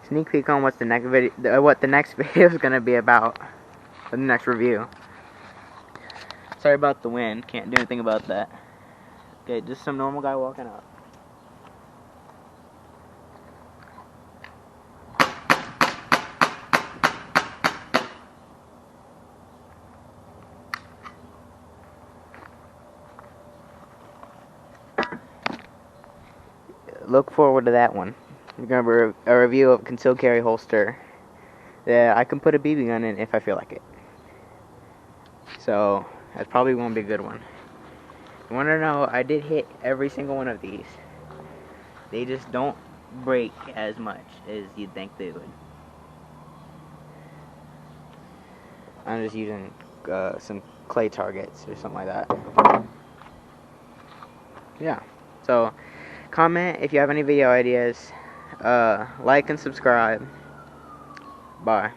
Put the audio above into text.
sneak peek on what's the next video, what the next video is gonna be about, the next review. Sorry about the wind, can't do anything about that. Okay, just some normal guy walking up. Look forward to that one. We're gonna a review of concealed carry holster that I can put a BB gun in if I feel like it. So that's probably won't be a good one. You want to know? I did hit every single one of these. They just don't break as much as you'd think they would. I'm just using some clay targets or something like that. Yeah. So comment if you have any video ideas. Like and subscribe. Bye.